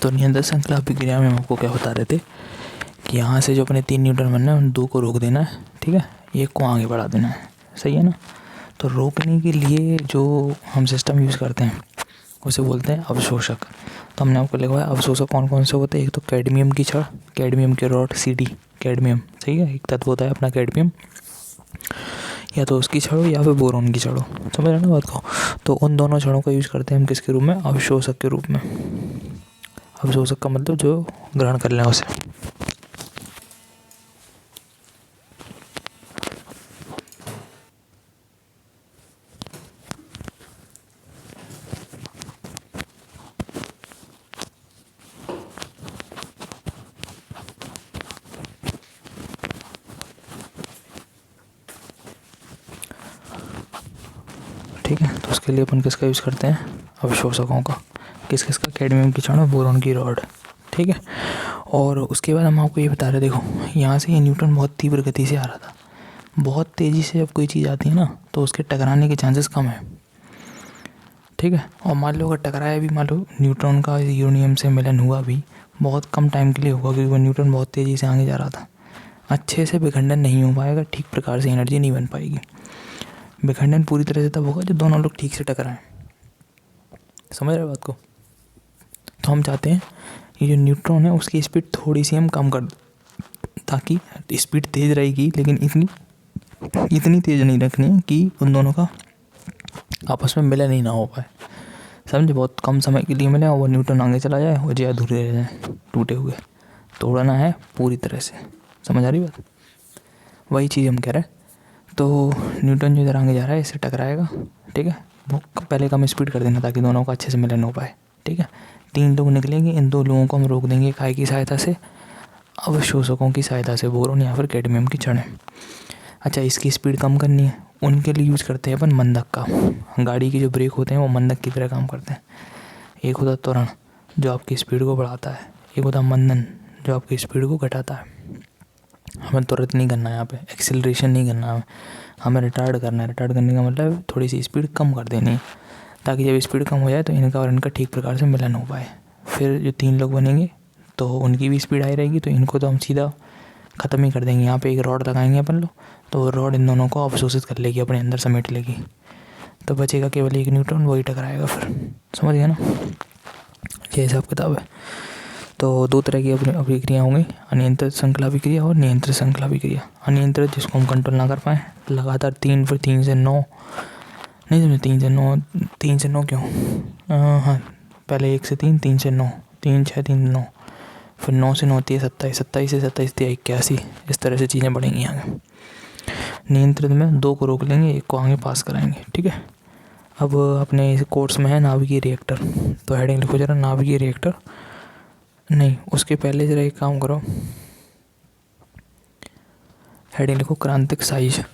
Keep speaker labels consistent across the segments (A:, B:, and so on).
A: तो नियंत्रण श्रृंखला अभिक्रिया में हम आपको क्या बता रहे थे कि यहाँ से जो अपने 3 न्यूटन बनना है उन 2 को रोक देना है, ठीक है, 1 को आगे बढ़ा देना है, सही है ना। तो रोकने के लिए जो हम सिस्टम यूज़ करते हैं उसे बोलते हैं अवशोषक। तो हमने आपको लिखवाया अवशोषक कौन कौन से होते हैं। एक तो कैडमियम की छड़, कैडमियम के रॉड, CD कैडमियम, सही है, एक तत्व होता है अपना कैडमियम, या तो उसकी छड़ हो या फिर बोरोन की छड़ हो, समझ रहे ना बात को। तो उन दोनों छड़ों का यूज़ करते हैं हम किसके रूप में, अवशोषक के रूप में। अवशोषक का मतलब जो ग्रहण कर लें उसे। ठीक है, तो उसके लिए अपन किसका यूज़ करते हैं, अवशोषकों का। किस किस का, कैडमियम की छड़ और बोरोन की रॉड, ठीक है। और उसके बाद हम आपको ये बता रहे, देखो यहाँ से ये न्यूटन बहुत तीव्र गति से आ रहा था। बहुत तेज़ी से जब कोई चीज़ आती है ना तो उसके टकराने के चांसेस कम है, ठीक है। और मान लो अगर टकराया भी, मान लो न्यूट्रॉन का यूरेनियम से मिलन हुआ भी, बहुत कम टाइम के लिए होगा क्योंकि वो न्यूट्रॉन बहुत तेज़ी से आगे जा रहा था। अच्छे से विखंडन नहीं हो पाएगा, ठीक प्रकार से एनर्जी नहीं बन पाएगी। विखंडन पूरी तरह से तब होगा जब दोनों लोग ठीक से टकराएं, समझ रहे हो बात को। तो हम चाहते हैं ये जो न्यूट्रॉन है उसकी स्पीड थोड़ी सी हम कम कर, ताकि स्पीड तेज़ रहेगी लेकिन इतनी तेज़ नहीं रखनी है कि उन दोनों का आपस में मिलन ही ना हो पाए, समझे। बहुत कम समय के लिए मिले और वो न्यूट्रॉन आगे चला जाए और जो अधूरे रह जाए टूटे हुए। तोड़ना है पूरी तरह से, समझ आ रही बात। वही चीज़ हम कह रहे हैं। तो न्यूटन जो इधर आगे जा रहा है इससे टकराएगा, ठीक है। वो पहले कम स्पीड कर देना ताकि दोनों का अच्छे से मिलन हो पाए, ठीक है। 3 लोग निकलेंगे, इन 2 लोगों को हम रोक देंगे काय की सहायता से, अवशोषकों की सहायता से, बोरोन या फिर कैडमियम की छड़ें। अच्छा, इसकी स्पीड कम करनी है, उनके लिए यूज़ करते हैं अपन मंदक का। गाड़ी के जो ब्रेक होते हैं वो मंदक की तरह काम करते हैं। एक होता त्वरण जो आपकी स्पीड को बढ़ाता है, एक होता मंदन जो आपकी स्पीड को घटाता है। हमें त्वरित नहीं करना है, यहाँ पे एक्सेलरेशन नहीं करना है, हमें रिटार्ड करना है। रिटार्ड करने का मतलब थोड़ी सी स्पीड कम कर देनी है, ताकि जब स्पीड कम हो जाए तो इनका और इनका ठीक प्रकार से मिलन हो पाए। फिर जो 3 लोग बनेंगे तो उनकी भी स्पीड हाई रहेगी, तो इनको तो हम सीधा ख़त्म ही कर देंगे। यहाँ पे एक रॉड लगाएंगे अपन लोग, तो रॉड इन दोनों को अवशोषित कर लेगी, अपने अंदर समेट लेगी, तो बचेगा केवल एक न्यूट्रॉन, वही टकराएगा फिर, समझ गया ना। ये हिसाब किताब है। तो 2 तरह की अपनी अभिक्रिया होंगी, अनियंत्रित श्रृंखला अभिक्रिया और नियंत्रित श्रृंखला अभिक्रिया। अनियंत्रित जिसको हम कंट्रोल ना कर पाएँ, लगातार 3, फिर 3 से 9, नहीं समझे, 3 से 9, 3 से 9 क्यों, हाँ पहले 1 से 3, 3 से 9, 3 6 3 9, फिर 9 से 9 30 27, 27 से 27 81, इस तरह से चीज़ें बढ़ेंगी आगे। नियंत्रित में 2 को रोक लेंगे, 1 को आगे पास कराएंगे, ठीक है। अब अपने इस कोर्स में है नाभिकीय रिएक्टर, तो हेडिंग लिखो जरा, नाभिकीय रिएक्टर। नहीं, उसके पहले जरा एक काम करो, हेडिंग लिखो क्रांतिक साइज।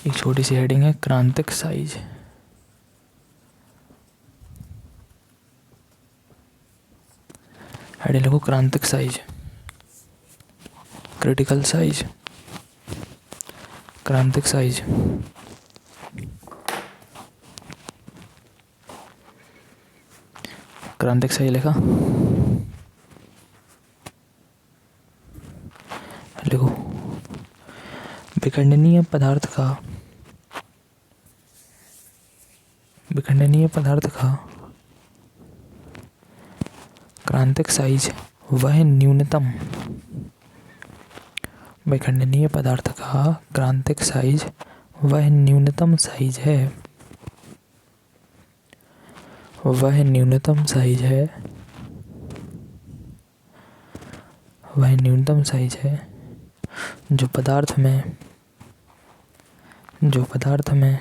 A: एक छोटी सी हेडिंग है, क्रांतिक साइज। हेडिंग लिखो क्रांतिक साइज, क्रिटिकल साइज, क्रांतिक साइज। क्रांतिक साइज लिखा, लिखो विखंडनीय पदार्थ का, विखंडनीय पदार्थ का क्रांतिक साइज वह न्यूनतम, विखंडनीय पदार्थ का क्रांतिक साइज वह न्यूनतम साइज है, वह न्यूनतम साइज है, वह न्यूनतम साइज है जो पदार्थ में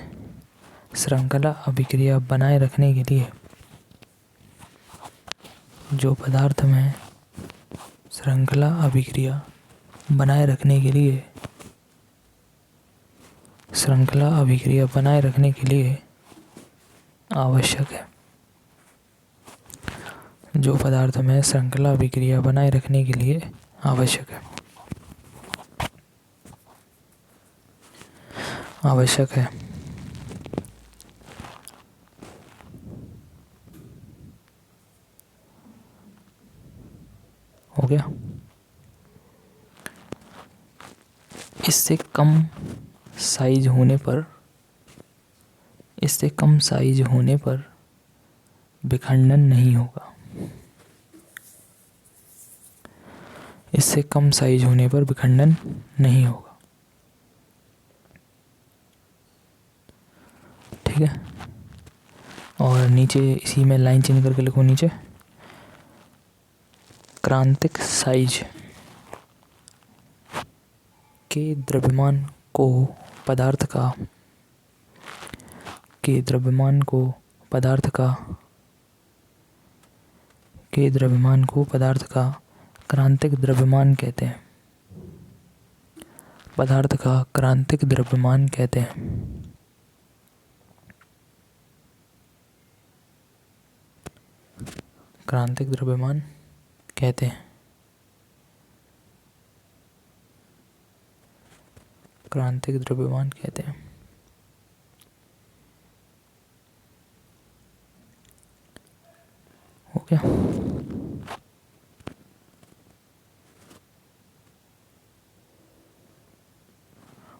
A: श्रृंखला अभिक्रिया बनाए रखने के लिए, जो पदार्थ में श्रृंखला अभिक्रिया बनाए रखने के लिए, श्रृंखला अभिक्रिया बनाए रखने के लिए आवश्यक है, जो पदार्थ में श्रृंखला अभिक्रिया बनाए रखने के लिए आवश्यक है, आवश्यक है। इससे कम साइज होने पर विखंडन नहीं होगा। इससे कम साइज होने पर विखंडन नहीं होगा। ठीक है। और नीचे इसी में लाइन चेंज करके लिखो नीचे, क्रांतिक साइज के द्रव्यमान को पदार्थ का क्रांतिक द्रव्यमान कहते हैं। पदार्थ का क्रांतिक द्रव्यमान कहते हैं। क्रांतिक द्रव्यमान कहते हैं। क्रांतिक द्रव्यमान कहते हैं। हो गया।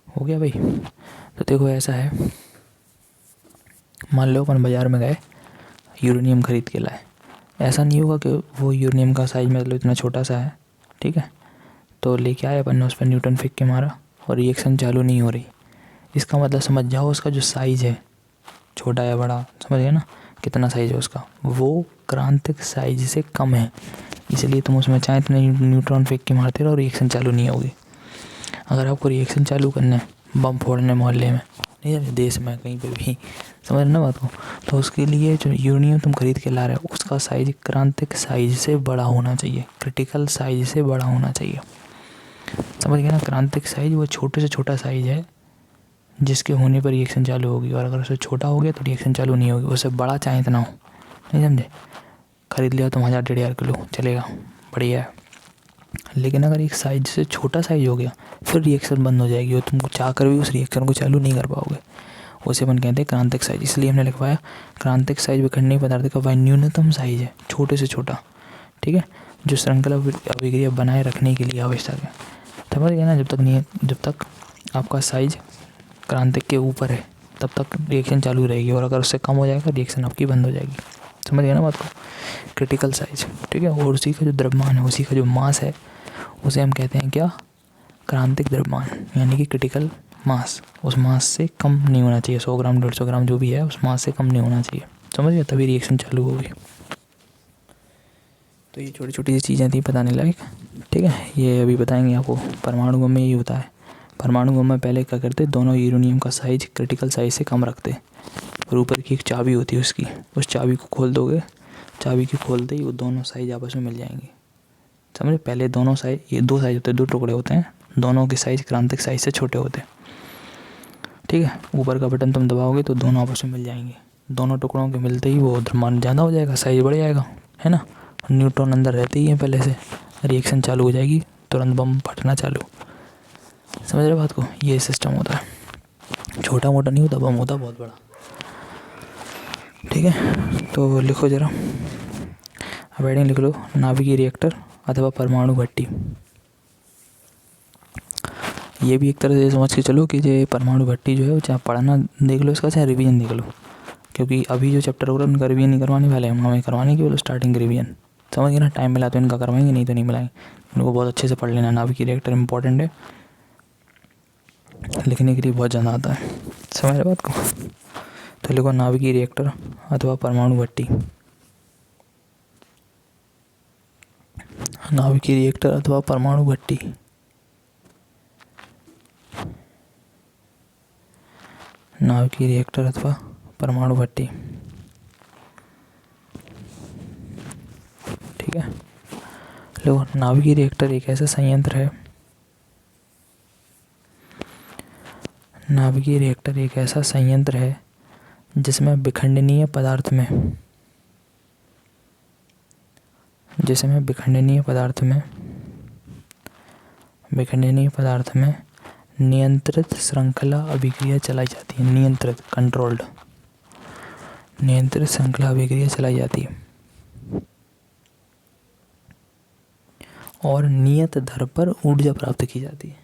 A: हो गया भाई। तो देखो ऐसा है, मान लो अपन बाजार में गए, यूरेनियम खरीद के लाए। ऐसा नहीं होगा कि वो यूरेनियम का साइज मतलब इतना छोटा सा है, ठीक है, तो लेके आए अपन ने, उस पर न्यूटन फेंक के मारा और रिएक्शन चालू नहीं हो रही। इसका मतलब समझ जाओ उसका जो साइज है, छोटा या बड़ा, समझ गए ना, कितना साइज है उसका, वो क्रांतिक साइज से कम है। इसलिए तुम उसमें चाहे इतने न्यूट्रॉन फेंक के मारते रहो, रिएक्शन चालू नहीं होगी। अगर आपको रिएक्शन चालू करना है, बम फोड़ने मोहल्ले में, नहीं देश में कहीं पे भी, समझ ना बात को, तो उसके लिए जो यूरेनियम तुम खरीद के ला रहे हो उसका साइज क्रांतिक साइज से बड़ा होना चाहिए, क्रिटिकल साइज से बड़ा होना चाहिए। समझ गए ना। क्रांतिक साइज वो छोटे से छोटा साइज है जिसके होने पर रिएक्शन चालू होगी, और अगर उससे छोटा हो गया तो रिएक्शन चालू नहीं होगी। उससे बड़ा चाहे इतना हो, नहीं समझे। खरीद लिया तुम 1000-1500 किलो, चलेगा, बढ़िया है। लेकिन अगर एक साइज से छोटा साइज हो गया फिर रिएक्शन बंद हो जाएगी और तुमको चाह कर भी उस रिएक्शन को चालू नहीं कर पाओगे। उसे अपन कहते हैं क्रांतिक साइज। इसलिए हमने लिखवाया क्रांतिक साइज विखंडनीय पदार्थ का वह न्यूनतम साइज है, छोटे से छोटा, ठीक है, जो श्रृंखला अभिक्रिया बनाए रखने के लिए आवश्यक है। समझ गए ना। जब तक आपका साइज क्रांतिक के ऊपर है तब तक रिएक्शन चालू रहेगी, और अगर उससे कम हो जाएगा रिएक्शन आपकी बंद हो जाएगी। समझ गए ना बात को। क्रिटिकल साइज, ठीक है। और उसी का जो द्रव्यमान है, उसी का जो मास है, उसे हम कहते हैं क्या, क्रांतिक द्रव्यमान, यानी कि क्रिटिकल मास। उस मास से कम नहीं होना चाहिए, 100 ग्राम 150 ग्राम जो भी है, उस मास से कम नहीं होना चाहिए। समझ गए, तभी रिएक्शन चालू होगी। तो ये छोटी छोटी चीज़ें थी बताने लायक, ठीक है। ये अभी बताएंगे आपको। परमाणु बम में ये होता है। परमाणु बम में पहले क्या करते, दोनों यूरेनियम का साइज क्रिटिकल साइज से कम रखते, और ऊपर की एक चाबी होती है उसकी, उस चाबी को खोल दोगे, चाबी की खोलते ही वो दोनों साइज आपस में मिल जाएंगे। समझे। पहले दोनों साइज, ये दो साइज होते हैं, दो टुकड़े होते हैं, दोनों के साइज क्रांतिक साइज से छोटे होते हैं, ठीक है। ऊपर का बटन तुम दबाओगे तो दोनों आपस में मिल जाएंगे। दोनों टुकड़ों के मिलते ही वो द्रव्यमान ज़्यादा हो जाएगा, साइज बढ़ जाएगा, है ना। न्यूट्रॉन अंदर रहते ही हैं पहले से, रिएक्शन चालू हो जाएगी, तुरंत बम फटना चालू। समझ रहे बात को। ये सिस्टम होता है, छोटा मोटा नहीं होता, बम होता बहुत बड़ा, ठीक है। तो लिखो जरा, अब हेडिंग लिख लो, नाभिकीय रिएक्टर अथवा परमाणु भट्टी। ये भी एक तरह से समझ के चलो कि ये परमाणु भट्टी जो है, चाहे पढ़ना देख लो इसका, चाहे रिवीजन देख लो, क्योंकि अभी जो चैप्टर हो रहा है उनका रिवीजन नहीं करवाने वाले हम, हमें करवाने केवल स्टार्टिंग रिवीजन। समझ गए ना। टाइम मिला तो इनका करवाएंगे, नहीं तो नहीं मिलाएंगे। इनको बहुत अच्छे से पढ़ लेना। नाभिकीय रिएक्टर इंपॉर्टेंट है, लिखने के लिए बहुत ज़्यादा आता है। समझ रहे बात को। तो लिखो नाभिकीय रिएक्टर अथवा परमाणु भट्टी। नाभिकीय रिएक्टर अथवा परमाणु भट्टी। नाभिकीय रिएक्टर अथवा परमाणु भट्टी, ठीक है। लो, नाभिकीय रिएक्टर एक ऐसा संयंत्र है, नाभिकीय रिएक्टर एक ऐसा संयंत्र है जिसमें विखंडनीय पदार्थ में नियंत्रित श्रृंखला अभिक्रिया चलाई जाती है। नियंत्रित, कंट्रोल्ड, नियंत्रित श्रृंखला अभिक्रिया चलाई जाती है और नियत दर पर ऊर्जा प्राप्त की जाती है।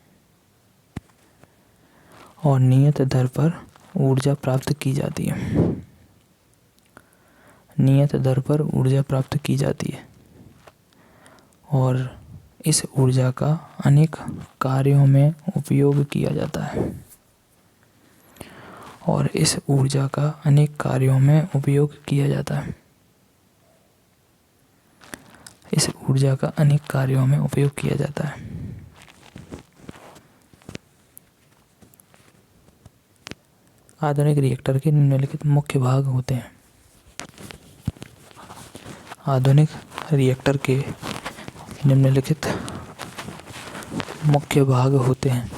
A: और नियत दर पर ऊर्जा प्राप्त की जाती है। नियत दर पर ऊर्जा प्राप्त की जाती है और इस ऊर्जा का अनेक कार्यों में उपयोग किया जाता है। और इस ऊर्जा का अनेक कार्यों में उपयोग किया जाता है। इस ऊर्जा का अनेक कार्यों में उपयोग किया जाता है। आधुनिक रिएक्टर के निम्नलिखित मुख्य भाग होते हैं। आधुनिक रिएक्टर के निम्नलिखित मुख्य भाग होते हैं।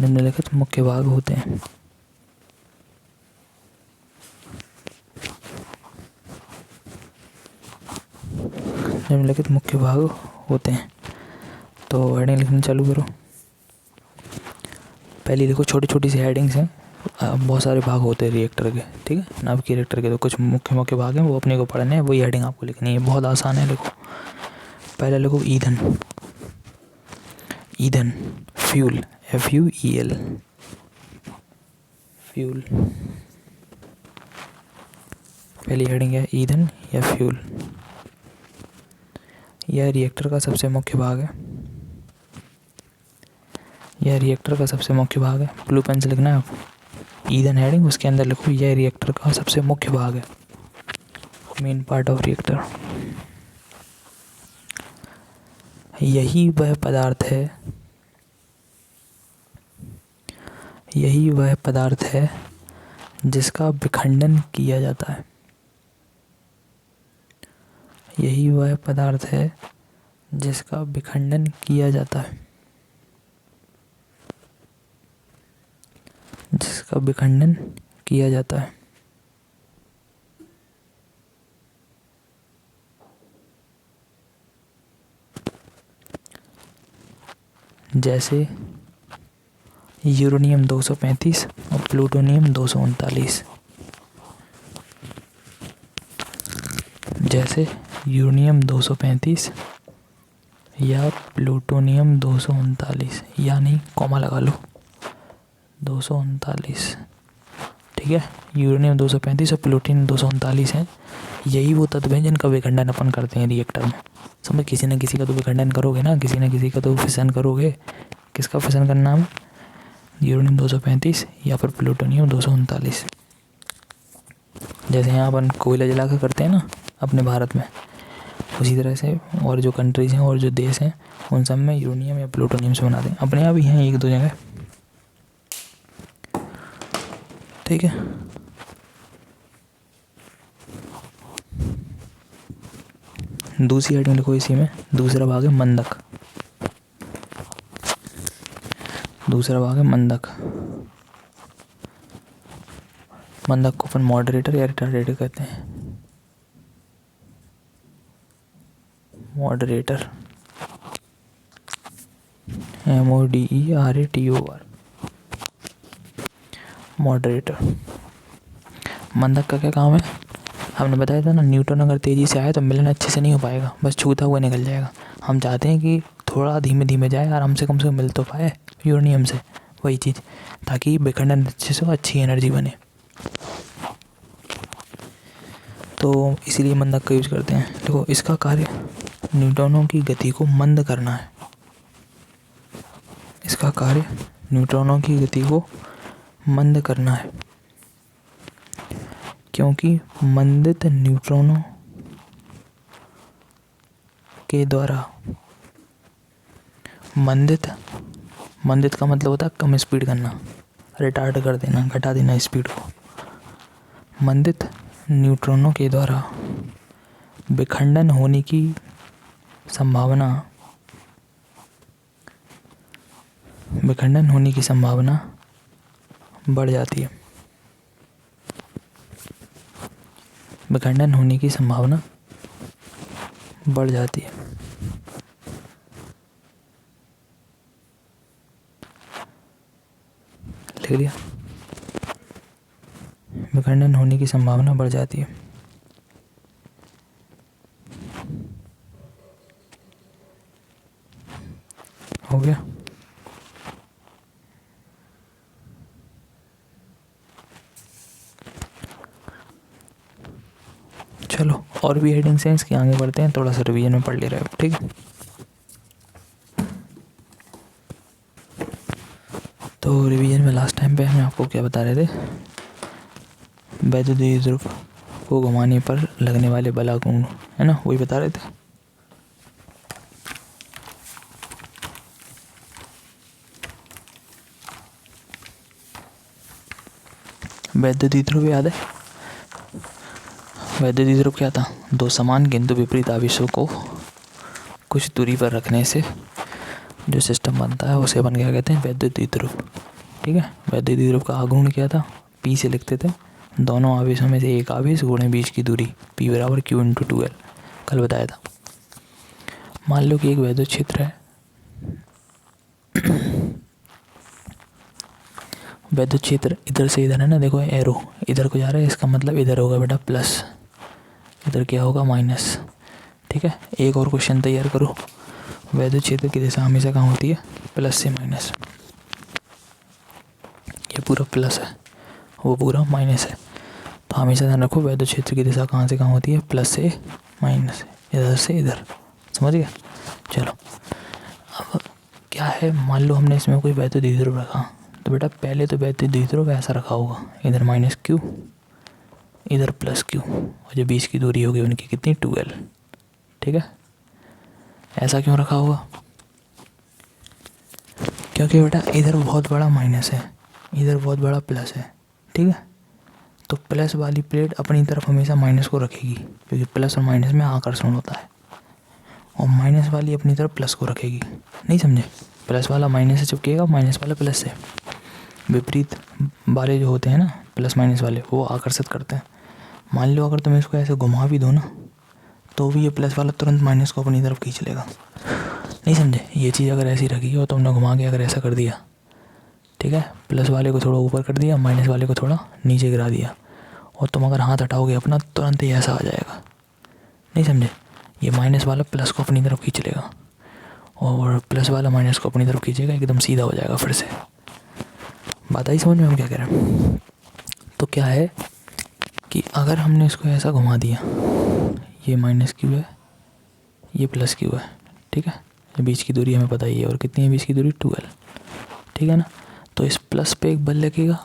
A: निम्नलिखित मुख्य भाग होते हैं। निम्नलिखित मुख्य भाग होते हैं। तो हेडिंग लिखना चालू करो। पहले देखो छोटी छोटी सी हेडिंग्स हैं। बहुत सारे भाग होते हैं रिएक्टर के, ठीक है। नाभिकीय रिएक्टर के तो कुछ मुख्य मुख्य भाग हैं, वो अपने को पढ़ने हैं। वही हेडिंग आपको लिखनी है, बहुत आसान है। लिखो, पहले लिखो ईंधन। ईंधन, फ्यूल, FUEL, फ्यूल। पहली हेडिंग है ईंधन या फ्यूल। यह रिएक्टर का सबसे मुख्य भाग है। यह रिएक्टर का सबसे मुख्य भाग है। ब्लू पेन से लिखना है आपको। ईंधन हेडिंग, उसके अंदर लिखो यह रिएक्टर का सबसे मुख्य भाग है। Main part of reactor. यही वह पदार्थ है, यही वह पदार्थ है जिसका विखंडन किया जाता है। यही वह पदार्थ है जिसका विखंडन किया जाता है। जिसका विखंडन किया जाता है। जैसे यूरेनियम 235 और प्लूटोनियम 239। जैसे यूरेनियम 235 या प्लूटोनियम 239, यानी कॉमा लगा लो 239, ठीक है। यूरेनियम 235 और प्लूटोनियम 239 हैं। यही वो तत्व हैं जिनका विखंडन अपन करते हैं रिएक्टर में। समझ, किसी न किसी का तो विखंडन करोगे ना, किसी न किसी का तो फिशन करोगे। किसका फिशन करना है? यूरेनियम 235 या फिर प्लूटोनियम 239। जैसे यहाँ अपन कोयला जला कर करते हैं ना अपने भारत में, उसी तरह से और जो कंट्रीज़ हैं और जो देश हैं उन सब में यूरेनियम या प्लूटोनियम से बनाते हैं। अपने यहाँ भी हैं एक दो जगह, ठीक है। दूसरी हेडिंग लिखो इसी में। दूसरा भाग है मंदक। दूसरा भाग है मंदक। मंदक को अपन मॉडरेटर या रिटार्डेटर कहते हैं। Moderator, MODERATOR, moderator. मंदक का क्या काम है? हमने बताया था ना, न्यूटन अगर तेज़ी से आए तो मिलन अच्छे से नहीं हो पाएगा, बस छूता हुआ निकल जाएगा। हम चाहते हैं कि थोड़ा धीमे धीमे जाए, आराम से कम मिल तो पाए यूरेनियम से, वही चीज़, ताकि विखंडन अच्छे से, अच्छी एनर्जी बने। तो इसीलिए मंदक का यूज़ करते हैं। देखो, इसका कार्य न्यूट्रॉनों की गति को मंद करना है। इसका कार्य न्यूट्रॉनों की गति को मंद करना है, क्योंकि मंदित न्यूट्रॉनों के द्वारा, मंदित का मतलब होता है कम स्पीड करना, रिटार्ड कर देना, घटा देना स्पीड को। मंदित न्यूट्रॉनों के द्वारा विखंडन होने की संभावना, विखंडन होने की संभावना बढ़ जाती है। विखंडन होने की संभावना बढ़ जाती है। लिख लिया? विखंडन होने की संभावना बढ़ जाती है। हो गया। चलो और भी हेडिंग्स हैं इसके, आगे बढ़ते हैं, थोड़ा सा रिवीजन में पढ़ ले रहे हो, ठीक है। तो रिवीजन में लास्ट टाइम पे हम आपको क्या बता रहे थे, वैद्युत ध्रुव को घुमाने पर लगने वाले बलागुण, है ना, वही बता रहे थे। वैद्युत ध्रुव याद है? वैद्युत ध्रुव क्या था? दो समान किंतु विपरीत आवेशों को कुछ दूरी पर रखने से जो सिस्टम बनता है उसे अपन क्या कहते हैं, वैद्युत ध्रुव, ठीक है। वैद्युत ध्रुव का आघूर्ण क्या था, पी से लिखते थे, दोनों आवेशों में से एक आवेश गुणे बीच की दूरी, पी बराबर क्यू इंटू 2L, कल बताया था। मान लो कि एक वैद्युत क्षेत्र है, वैद्युत क्षेत्र इधर से इधर है ना, देखो एरो इधर को जा रहा है, इसका मतलब इधर होगा बेटा प्लस, इधर क्या होगा माइनस, ठीक है। एक और क्वेश्चन तैयार करो, वैद्युत क्षेत्र की दिशा हमेशा कहाँ होती है, प्लस से माइनस, ये पूरा प्लस है वो पूरा माइनस है, तो हमेशा ध्यान रखो वैद्युत क्षेत्र की दिशा कहाँ से कहाँ होती है, प्लस से माइनस, इधर से इधर, समझ गया। चलो अब क्या है, मान लो हमने इसमें कोई वैद्युत ध्रुव रखा, तो बेटा पहले तो वैद्युत ध्रुव ऐसा रखा होगा, इधर माइनस क्यू, इधर प्लस क्यू, और जो बीच की दूरी होगी उनकी कितनी, 2L, ठीक है। ऐसा क्यों रखा होगा, क्योंकि बेटा इधर बहुत बड़ा माइनस है, इधर बहुत बड़ा प्लस है, ठीक है। तो प्लस वाली प्लेट अपनी तरफ हमेशा माइनस को रखेगी, क्योंकि प्लस और माइनस में आकर्षण होता है, और माइनस वाली अपनी तरफ प्लस को रखेगी, नहीं समझे। प्लस वाला माइनस से चिपकेगा, माइनस वाला प्लस से, विपरीत वाले जो होते हैं ना प्लस माइनस वाले, वो आकर्षित करते हैं। मान लो अगर तुम इसको ऐसे घुमा भी दो ना, तो भी ये प्लस वाला तुरंत माइनस को अपनी तरफ खींच लेगा, नहीं समझे। ये चीज़ अगर ऐसी रखी और तुमने घुमा के अगर ऐसा कर दिया, ठीक है, प्लस वाले को थोड़ा ऊपर कर दिया, माइनस वाले को थोड़ा नीचे गिरा दिया, और तुम अगर हाथ हटाओगे अपना, तुरंत ही ऐसा आ जाएगा, नहीं समझे। ये माइनस वाला प्लस को अपनी तरफ खींच लेगा, और प्लस वाला माइनस को अपनी तरफ खींचेगा, एकदम सीधा हो जाएगा फिर से। बात आई समझ में हम क्या कह रहे हैं। तो क्या है कि अगर हमने इसको ऐसा घुमा दिया, ये माइनस क्यू है, ये प्लस क्यू है, ठीक है, ये बीच की दूरी हमें पता ही है, और कितनी है बीच की दूरी, 2L, ठीक है ना। तो इस प्लस पे एक बल लगेगा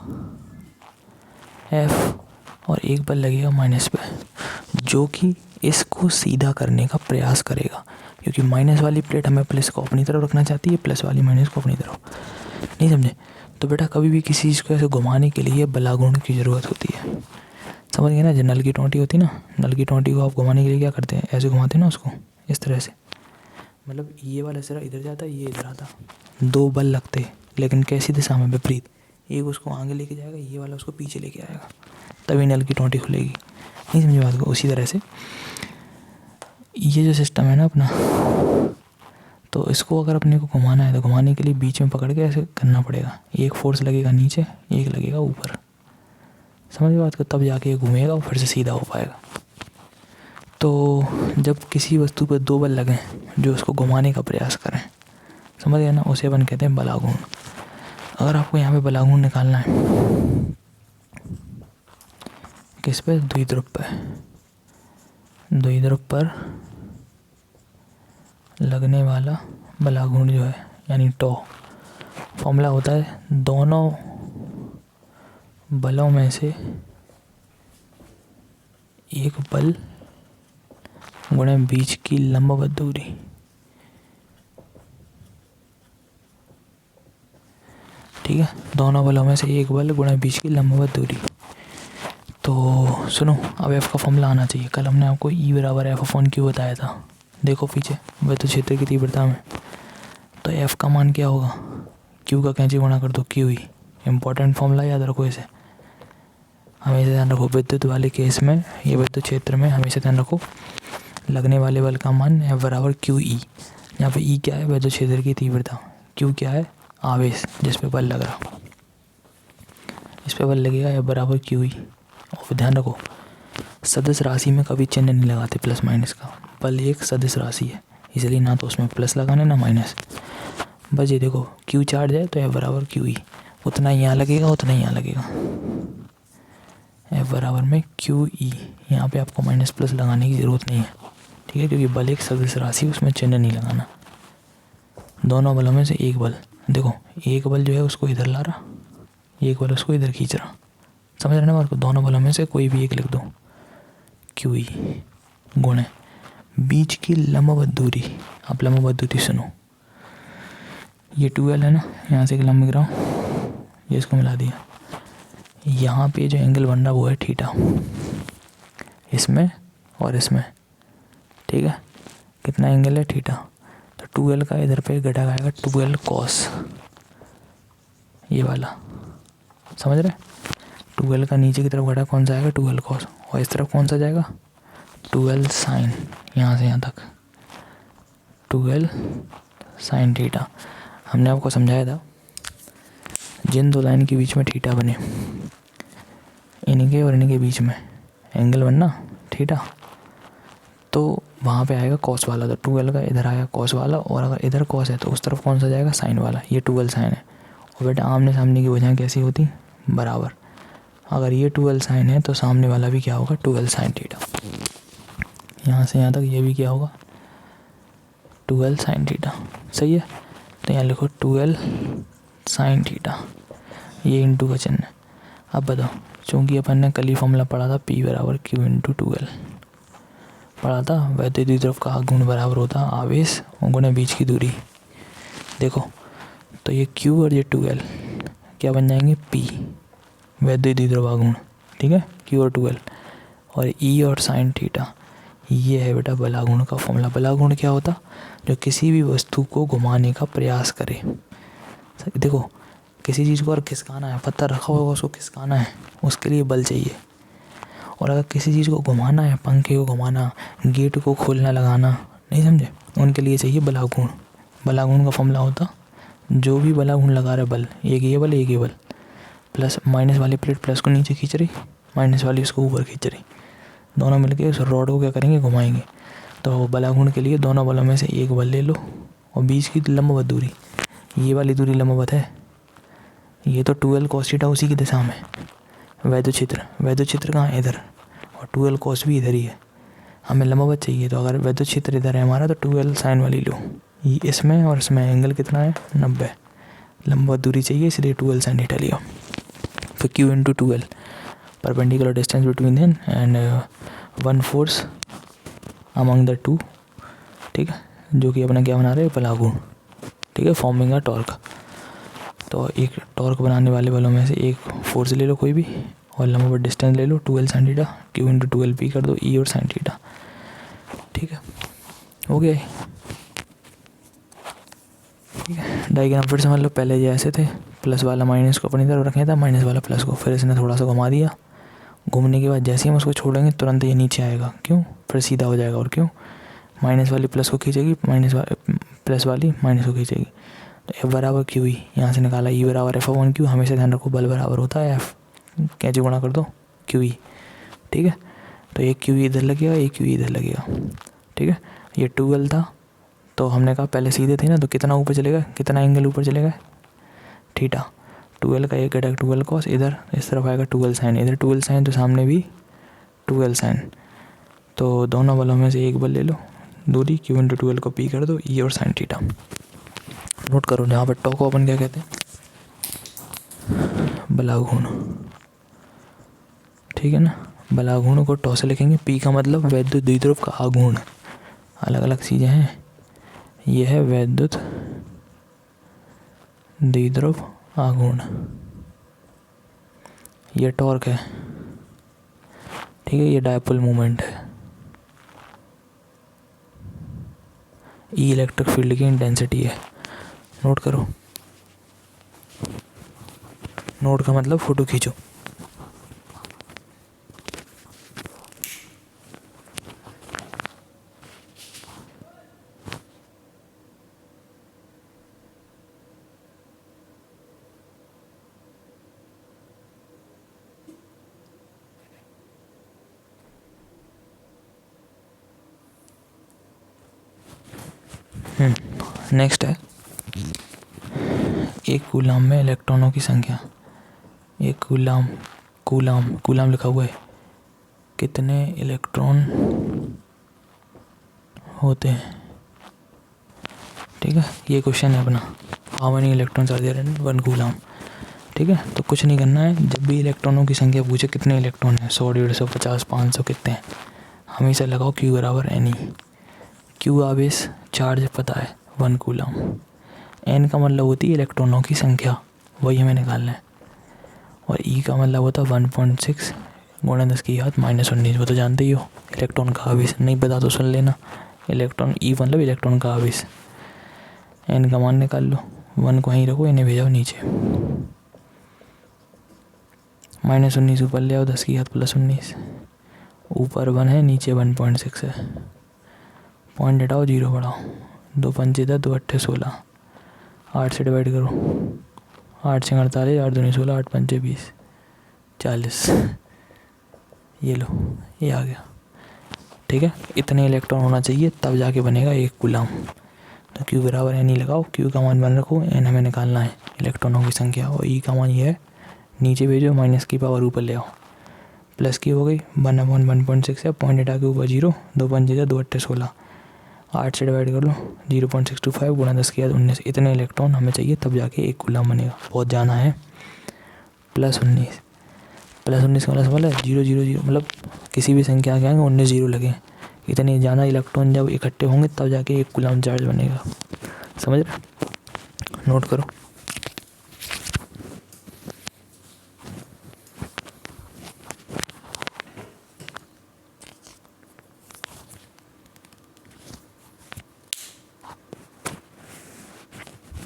A: F, और एक बल लगेगा माइनस पे, जो कि इसको सीधा करने का प्रयास करेगा, क्योंकि माइनस वाली प्लेट हमें प्लस को अपनी तरफ रखना चाहती है, प्लस वाली माइनस को अपनी तरफ, नहीं समझे। तो बेटा कभी भी किसी चीज़ को ऐसे घुमाने के लिए बलागुण की ज़रूरत होती है, समझ गए ना। जो नल की टोंटी होती है ना, नल की टोंटी को आप घुमाने के लिए क्या करते हैं, ऐसे घुमाते हैं ना उसको, इस तरह से, मतलब ये वाला सिरा इधर जाता है, ये इधर आता, दो बल लगते हैं, लेकिन कैसी दिशा में, विपरीत। एक उसको आगे लेके जाएगा, ये वाला उसको पीछे लेके आएगा, तभी नल की टोंटी खुलेगी, नहीं समझे बात को। उसी तरह से ये जो सिस्टम है ना अपना, तो इसको अगर अपने को घुमाना है, तो घुमाने के लिए बीच में पकड़ के ऐसे करना पड़ेगा, एक फोर्स लगेगा नीचे, एक लगेगा ऊपर, समझ बात को, तब जाके घूमेगा और फिर से सीधा हो पाएगा। तो जब किसी वस्तु पर दो बल लगें जो उसको घुमाने का प्रयास करें, समझ गए ना, उसे अपन कहते हैं बलागुण। अगर आपको यहाँ पे बलागुण निकालना है, किस पे, द्विध्रुव पे, द्विध्रुव पर लगने वाला बलागुण जो है, यानी टॉ, फॉर्मूला होता है दोनों बलों में से एक बल गुणे बीच की लंबवत दूरी, ठीक है, दोनों बलों में से एक बल गुणे बीच की लंबवत दूरी। तो सुनो, अब एफ का फॉर्मूला आना चाहिए। कल हमने आपको ई बराबर एफ अपॉन क्यू बताया था, देखो पीछे वैद्युत क्षेत्र की तीव्रता में, तो एफ का मान क्या होगा, क्यू का कैंची गुणा कर दो क्यू ही, इम्पोर्टेंट फॉर्मूला याद रखो इसे, हमेशा ध्यान रखो। विद्युत वाले केस में, ये विद्युत क्षेत्र में हमेशा ध्यान रखो, लगने वाले बल का मान एफ बराबर क्यू ई, यहाँ पे ई क्या है, वैद्युत क्षेत्र की तीव्रता, क्यू क्या है, आवेश जिस पे बल लग रहा, इस पे बल लगेगा एफ बराबर क्यू ई। और ध्यान रखो, सदिश राशि में कभी चिन्ह नहीं लगाते प्लस माइनस का, बल एक सदिश राशि है, इसलिए ना तो उसमें प्लस लगाना ना माइनस, बस ये देखो क्यू चार्ज है तो एफ बराबर क्यू ई, उतना ही यहाँ लगेगा उतना ही यहाँ लगेगा, एफ बराबर में क्यू ई। यहाँ पे आपको माइनस प्लस लगाने की ज़रूरत नहीं है, ठीक है, क्योंकि बल एक सदिश राशि, उसमें चिन्ह नहीं लगाना। दोनों बलों में से एक बल, देखो एक बल जो है उसको इधर ला रहा, एक बल उसको इधर खींच रहा, समझ रहे ना बात को। दोनों बलों में से कोई भी एक लिख दो, क्यू ई गुणे बीच की लंबवत दूरी। आप लंबवत दूरी सुनो, ये 12 है ना, यहाँ से एक लंब गिराओ, ये इसको मिला दिया, यहाँ पे जो एंगल बन रहा वो है थीटा, इसमें और इसमें, ठीक है। कितना एंगल है थीटा, तो 12 का इधर पे घटा आएगा 12 कॉस, ये वाला, समझ रहे। 12 का नीचे की तरफ घटा कौन सा आएगा 12 कॉस, और इस तरफ कौन सा जाएगा 12 साइन, यहाँ से यहाँ तक 12 साइन थीटा। हमने आपको समझाया था जिन दो लाइन के बीच में थीटा बने, इनके और इनके बीच में एंगल बनना थीटा, तो वहाँ पे आएगा कॉस वाला, तो 12 का इधर आएगा कॉस वाला, और अगर इधर कॉस है तो उस तरफ कौन सा जाएगा साइन वाला, ये 12 साइन है। और बेटा आमने सामने की वजह कैसी होती, बराबर। अगर ये 12 साइन है तो सामने वाला भी क्या होगा 12 साइन थीटा, यहाँ से यहाँ तक ये भी क्या होगा 12 साइन थीटा, सही है। तो यहाँ लिखो 12 साइन थीटा, ये इंटू का चिन्ह है। अब बताओ, चूँकि अपन ने कल ही फॉर्मूला पढ़ा था P बराबर Q इंटू 12 पढ़ा था, वैद्युत द्विध्रुव का गुण बराबर होता आवेश और गुणे बीच की दूरी। देखो तो ये Q और ये 12 क्या बन जाएंगे P, वैद्युत द्विध्रुव का गुण, ठीक है, Q और 12, और E और साइन थीटा, ये है बेटा बलागुण का फॉर्मूला। बलागुण क्या होता, जो किसी भी वस्तु को घुमाने का प्रयास करे। देखो किसी चीज़ को अगर खिसकाना है, पत्थर रखा होगा उसको खिसकाना है, उसके लिए बल चाहिए। और अगर किसी चीज़ को घुमाना है, पंखे को घुमाना, गेट को खोलना लगाना, नहीं समझे, उनके लिए चाहिए बलागुण। बलागुण का फॉर्मूला होता, जो भी बलागुण लगा रहे बल, एक ये बल एक ये बल, प्लस माइनस वाली प्लेट प्लस को नीचे खींच रही, माइनस वाली उसको ऊपर खींच रही, दोनों मिलके उस रॉड को क्या करेंगे घुमाएंगे। तो बलागुण के लिए दोनों बलों में से एक बल ले लो, और बीच की लंबवत दूरी, ये वाली दूरी लंबवत है, ये तो 12 cos थीटा उसी की दिशा में। वैद्युत क्षेत्र कहाँ है इधर, और 12 cos भी इधर ही है, हमें लंबवत चाहिए। तो अगर वैद्युत क्षेत्र इधर है हमारा तो 12 साइन वाली लो, ये इसमें और इसमें एंगल कितना है 90, लंबवत दूरी चाहिए इसलिए 12 साइन थीटा लिया। फिर Q into 12 perpendicular distance between then and 1 force among the two, ठीक है, जो कि अपना क्या बना रहे हैं बलागुण, ठीक है, फॉर्मिंग अ टॉर्क। तो एक टॉर्क बनाने वाले बलों में से एक फोर्स ले लो कोई भी, और लंबवत डिस्टेंस ले लो 12 sine theta, Q into 12 P कर दो E और साइन थीटा, ठीक है, हो गया। ठीक है, डायग्राम फिर समझ लो, पहले जैसे थे, प्लस वाला माइनस को अपनी तरफ रखा था, माइनस वाला प्लस को, फिर इसने थोड़ा सा घुमा दिया, घूमने के बाद जैसे ही हम उसको छोड़ेंगे तुरंत ये नीचे आएगा, क्यों, फिर सीधा हो जाएगा, और क्यों, माइनस वाली प्लस को खींचेगी, प्लस वाली माइनस को खींचेगी। तो F बराबर क्यू ई, यहाँ से निकाला E बराबर F/Q, हमेशा ध्यान रखो बल बराबर होता है F, कैसे गुणा कर दो क्यू ई, ठीक है। तो एक क्यू ई इधर लगेगा, एक क्यू ई इधर लगेगा, ठीक है। ये 12 था तो हमने कहा पहले सीधे थे ना, तो कितना ऊपर चलेगा, कितना एंगल ऊपर चलेगा थीटा, 12 का एक घटक 12 cos, इधर इस तरफ आएगा 12 साइन, इधर 12 साइन तो सामने भी 12 साइन। तो दोनों बलों में से एक बल ले लो, दूरी Q इंटू 12 को P कर दो E और साइन थीटा। नोट करो यहाँ पर टॉ को अपन क्या कहते हैं बलागुण, ठीक है ना। बलागुण को टॉ से लिखेंगे, P का मतलब वैद्युत द्विध्रुव का आघूर्ण, अलग अलग चीज़ें हैं, यह है वैद्युत द्विध्रुव आघूर्ण, ये टॉर्क है, ठीक है, ये डायपोल मोमेंट है, E इलेक्ट्रिक फील्ड की इंटेंसिटी है। नोट करो, नोट का मतलब फोटो खींचो। नेक्स्ट है एक कूलाम में इलेक्ट्रॉनों की संख्या, एक कूलाम लिखा हुआ है, कितने इलेक्ट्रॉन होते हैं। ठीक है, ये क्वेश्चन है अपना, how many electrons are there in 1 coulomb. ठीक है, तो कुछ नहीं करना है, जब भी इलेक्ट्रॉनों की संख्या पूछे कितने इलेक्ट्रॉन हैं, 100, 150, 50, 500 कितने हैं, हमेशा लगाओ Q बराबर N। Q आवेश चार्ज पता है 1 कूलाम, N का मतलब होती है इलेक्ट्रॉनों की संख्या, वही हमें निकालना है, और E का मतलब होता है 1.6 गुणा 10⁻⁻⁹, वो तो जानते ही हो, इलेक्ट्रॉन का आवेश। नहीं पता तो सुन लेना, इलेक्ट्रॉन E मतलब इलेक्ट्रॉन का आवेश। N का मान निकाल लो, 1 को वहीं रखो, इन्हें भेजाओ नीचे, -19 ऊपर ले आओ, 10⁻+19, ऊपर 1 है, नीचे 1.6 है, पॉइंट हटाओ, 0 बढ़ाओ, 2 पंचे 10, 2 अट्ठे 16, 8 से डिवाइड करो, 8 से 48, 8 दूनी 16, 8 पंचे 20, 40, ये लो, ये आ गया। ठीक है, इतने इलेक्ट्रॉन होना चाहिए तब जाके बनेगा 1 कूलाम। तो Q बराबर N लगाओ, Q का मान 1 रखो, N हमें निकालना है इलेक्ट्रॉनों की संख्या, और E का मान ये है, नीचे भेजो, माइनस की पावर ऊपर ले आओ, प्लस की हो गई 1/1.6 है, पॉइंट हटा के ऊपर 0, 2 पंचे 2 अट्ठे 16, 8 से डिवाइड कर लो, 0.625 गुणा 10⁻19, इतने इलेक्ट्रॉन हमें चाहिए तब जाके 1 कूलाम बनेगा। बहुत जाना है, +19 का मतलब समझ है, 0 0 0 मतलब किसी भी संख्या के आगे 19 0 लगे, इतने ज़्यादा इलेक्ट्रॉन जब इकट्ठे होंगे तब जाके 1 कूलाम चार्ज बनेगा। समझ रहे, नोट करो।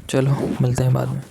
A: चलो मिलते हैं बाद में।